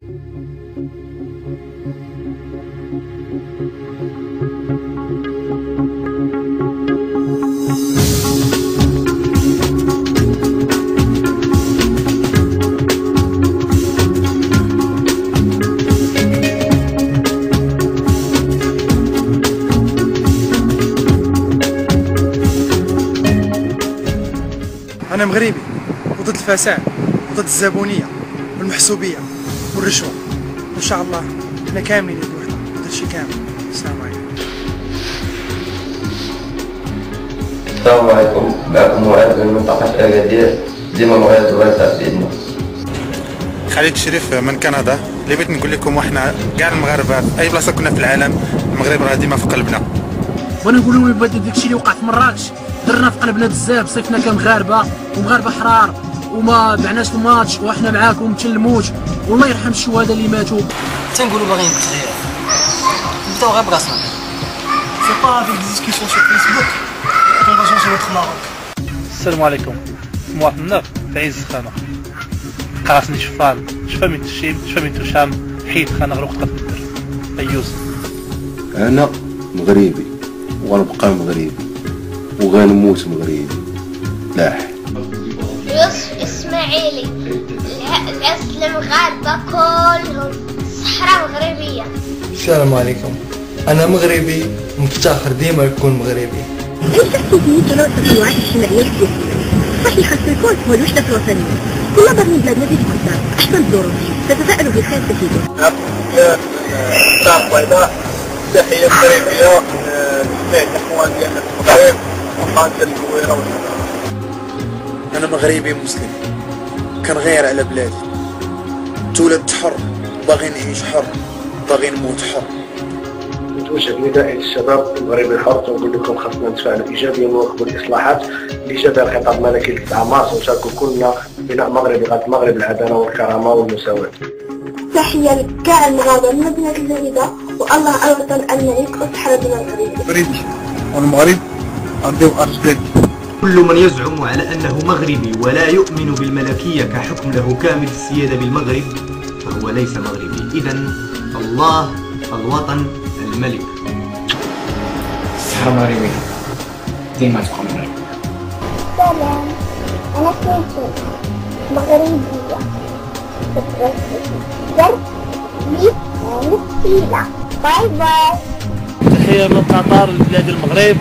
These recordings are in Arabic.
أنا مغربي وضد الفساد وضد الزبونية والمحسوبية والرشوة، وإن شاء الله احنا كاملين يد وحدة ضد الشي كامل. السلام عليكم. السلام عليكم، معكم معاذ من منطقة أكادير ديما مغرب الواسع بإذن. خالد الشريف من كندا. اللي بغيت نقول لكم احنا كاع المغاربة في أي بلاصة كنا في العالم، المغرب راه ديما في قلبنا. وانا نقول لهم يبقى داكشي اللي وقع في مراكش درنا في قلبنا بزاف، صيفنا كمغاربه ومغاربه حرار وما بعناش في الماتش وحنا معاكم ما تشلموش، والله يرحم الشهداء اللي ماتوا. تنقولوا باغيين التغيير نبداو غير براسنا، سي با افيك دي ديسكسيون سور فيسبوك كون با شونجي فوتر ماروك. السلام عليكم، مواطن النار في عز الخانة، قاسني شفال شفا من تشيم شفا من تشام حيد خانة غير وقت الدر أيوز. أنا مغربي وغنبقى مغربي وغنموت مغربي. لاح يوسف إسماعيلي. الأصل المغاربة كلهم صحراء مغربية. السلام عليكم، أنا مغربي مفتخر ديما يكون مغربي. الشخصية تنوع التطوعات الاجتماعية السياسية صحيح الكل هو الوحدة الوطنية. كل ضمن بلادنا في قدام أحسن الظروف تتفائلوا بالخير كثيرا. الساعة البيضاء تحية مغربية لجميع الإخوان ديالنا في المغرب وخاصة الكويرة. أنا مغربي مسلم كنغير على بلادي، تولدت حر باغي نعيش حر باغي نموت حر. نتوجه نداء للشباب المغربي الحر ونقول لكم خاصنا نتفاعلوا إيجابيا ونواكبوا الإصلاحات اللي جابها الخطاب الملكي للاستعمار، ونشاركوا كلنا بناء مغربي غد مغرب العدالة والكرامة والمساواة. تحية لكاع المغاربة من مدينة الجديدة، والله الوطن الملك وصحة بنا المغرب. مغربي والمغرب عندي أرض. كل من يزعم على أنه مغربي ولا يؤمن بالملكية كحكم له كامل السيادة بالمغرب فهو ليس مغربي. إذن الله الوطن الملك. الصحراء مغربية ديما تبقى مغرب. سلام، أنا كنت مغربية مسكينة. باي باي. تحية من قطر لبلاد المغرب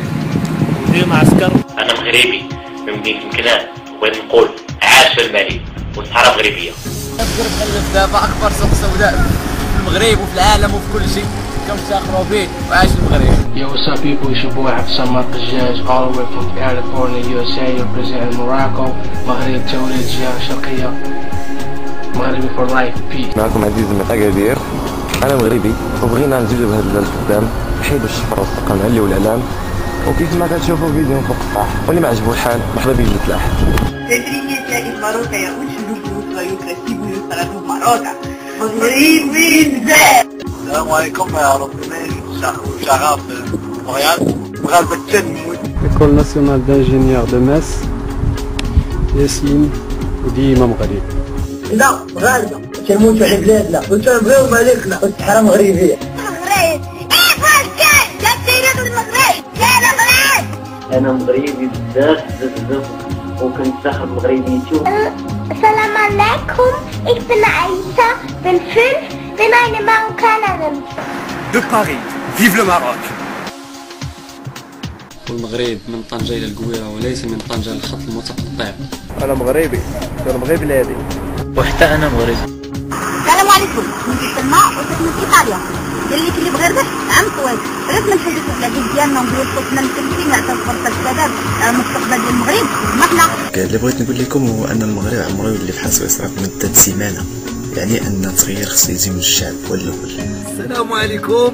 وديما عسكر. أنا مغربي من مدينة مكناس وبغيت نقول عاش الملك والصحراء مغربية. أذكر بألف دابا أكبر سوق سوداء في المغرب وفي العالم وفي كل شيء كنفتخروا به وعاش المغرب. Yo, what's up people, it's your boy Hafsan Markajaj all the way from California, USA, representing Morocco, مغرب توليد جهة شرقية مغربي for life, peace. معكم عزيز من أكادير. أنا مغربي وبغينا نزيدو بهذا البلاد قدام، نحيدو الشفرة والسقا نعليو الإعلام، وكيف ما كتشوفوا فيديو فوق الطاح، واللي ما عجبو الحال مرحبا بيه يتلاح. تدريجيا الماروكا يعود شلوك ويكسب يسرد ماروكا مغربي بزاف. السلام عليكم يا ربي شغال في مونريال مغاربة التنموت. École nationale d'ingénieurs de Metz ياسين وديما مغربي. لا مغاربة تنموتوا على بلادنا وتنبغيو ملكنا والصحراء مغربية. أنا مغربي بزاف بزاف وكنفتخر بمغربيتي. السلام عليكم، ik ben Aïssa, ben 5, ben eine Marokkanerin. De Paris, vive le Maroc. والمغرب من طنجة إلى القويرة وليس من طنجة للخط المتقطع. أنا مغربي كنبغي بلادي. وحتى أنا مغربي. السلام عليكم، كنت سلمى وساكنة في إيطاليا. اللي كلي بغير بس عام طويل عرفنا نحدثوا على البلاد ديالنا ونقولوا صوتنا مكلفين نعطيو فرصة للشباب على المستقبل ديال المغرب وطموحنا. اللي بغيت نقول لكم هو أن المغرب عمره يولي بحال سويسرا في مدة سيمانة، يعني أن التغيير خصو يجي من الشعب هو الأول. السلام عليكم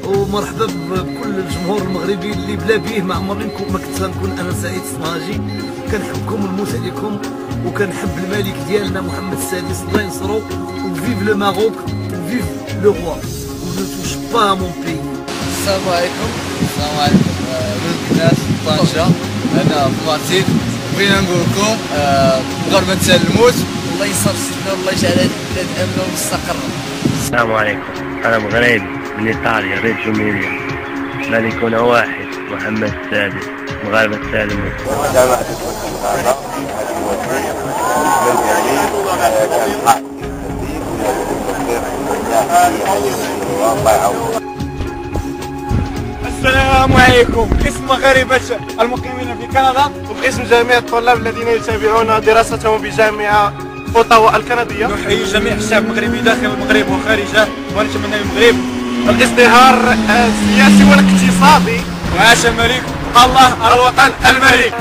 ومرحبا بكل الجمهور المغربي اللي بلا بيه ما عمرني ما كنت غنكون انا سعيد الصناجي. كنحبكم ونموت عليكم وكنحب الملك ديالنا محمد السادس الله ينصرو. وفيف لو ماروك وفيف لو روا ونو توش با مون بي. السلام عليكم. السلام عليكم من الناس طنجة. انا في مارتين بغينا نقول لكم مغاربة الموت الله ينصر سيدنا والله يجعل هذه البلاد امنه ومستقره. السلام عليكم، انا مغربي من ايطاليا ريجيو إيميليا، ملكنا واحد محمد السادس، مغاربه السالمون. السلام عليكم، باسم مغاربة المقيمين في كندا وباسم جميع الطلاب الذين يتابعون دراستهم بجامعة أوتاوا الكندية، نحيي جميع الشعب المغربي داخل المغرب وخارجه، ونتمنى للمغرب الازدهار السياسي والاقتصادي. وعاش الملك، الله الوطن الملك.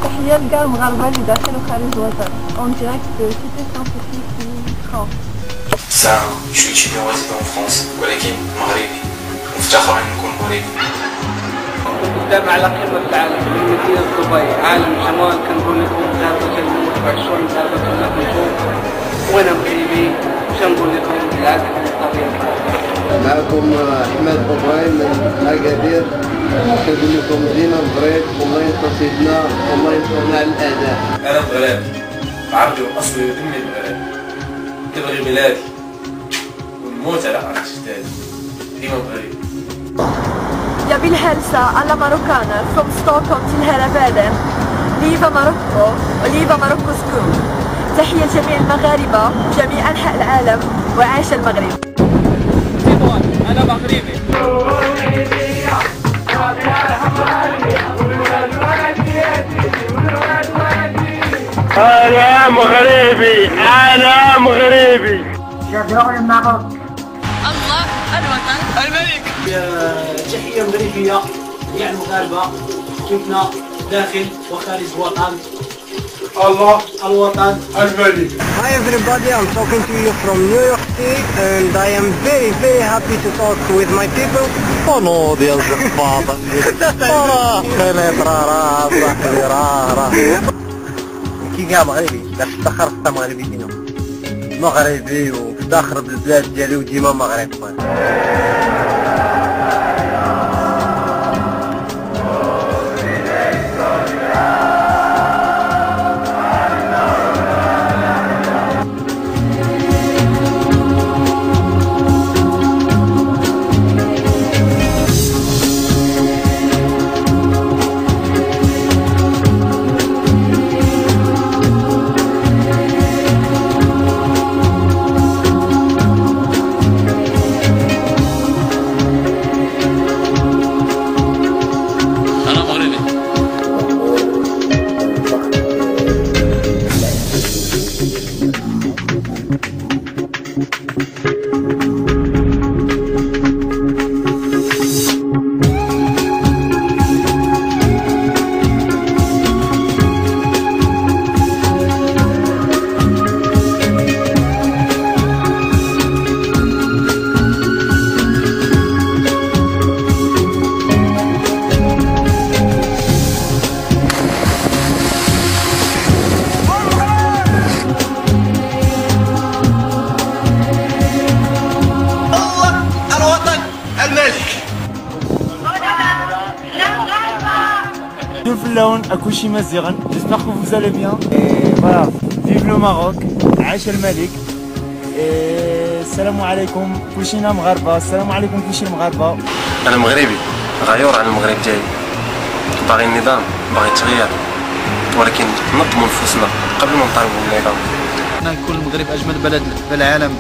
تحية لكاع المغاربة اللي داخل وخارج الوطن. اون ديريكت دو سيتي سانتيفيك في فرنسا. ساعة شو étudiant résident en France ولكن مغربي مفتخر أن نكون مغربي. قدام على قمة العالم في مدينة دبي، عالم جمال. كنقول لكم مغاربة كنموت بعشرين مغاربة كنموتوا، وأنا مغربي كنقول لكم العالم الطبيعي. معكم أحمد إبراهيم من أكادير، كنقول لكم ديما مغرب، والله ينصر سيدنا والله ينصرنا على الأعداء. أنا مغربي عربي وأصلي ودمي المغرب، كنبغي بلادي ونموت على أرض أجدادي، ديما مغربي. Jag vill hälsa alla marockaner från Stockholm till hela världen. Liva Marocko och liva Marockos kung. تحية لجميع المغاربة جميع أنحاء العالم وعاش المغرب. أنا مغربي. أنا مغربي، أنا مغربي. J'adore le Maroc. الله الوطن الملك. تحية مغربية لجميع المغاربة كيفنا داخل وخارج الوطن. الله الوطن الملك. Hi everybody, I'm talking to you from New York City and I am very happy to talk with my people. قنو ديال الزفاطة راه خليط راه صاحبي راه كي كاع مغربي باش تفتخر حتى مغربي فينا مغربي وفتخر بالبلاد ديالي وديما مغرب. أكوشي مزيغا. J'espère que vous allez bien. Voilà, vive le Maroc. عاش الملك. السلام عليكم كلشينا مغاربة. السلام عليكم كلشي المغاربة. أنا مغربي غيور على المغرب ديالي، باغي النظام، باغي التغيير، ولكن نظموا نفوسنا قبل ما نطالبوا بالنظام. يكون المغرب أجمل بلد في العالم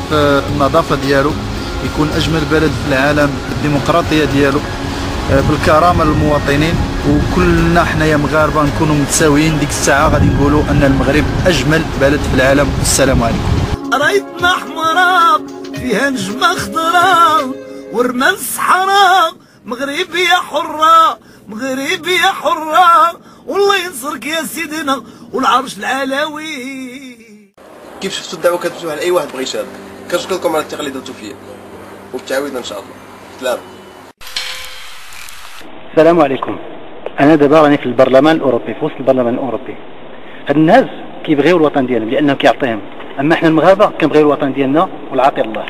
في النظافة ديالو، يكون أجمل بلد في العالم بالديمقراطية ديالو، بالكرامة للمواطنين، وكلنا حنايا مغاربة نكونوا متساويين. ديك الساعة غادي نقولوا أن المغرب أجمل بلد في العالم. والسلام عليكم. رايتنا حمراء فيها نجمة خضراء ورمال الصحراء، مغربية حرة مغربية حرة، والله ينصرك يا سيدنا والعرش العلوي. كيف شفتوا الدعوة كتمشيو على أي واحد بغى يشارك. كنشكركم على الثقة اللي درتو فيا وبالتعاون إن شاء الله. سلام. السلام عليكم. انا دابا راني في البرلمان الاوروبي، في وسط البرلمان الاوروبي. هاد الناس كيبغيو الوطن ديالهم لانه كيعطيهم، اما حنا المغاربه كنبغيو الوطن ديالنا والعاطي الله.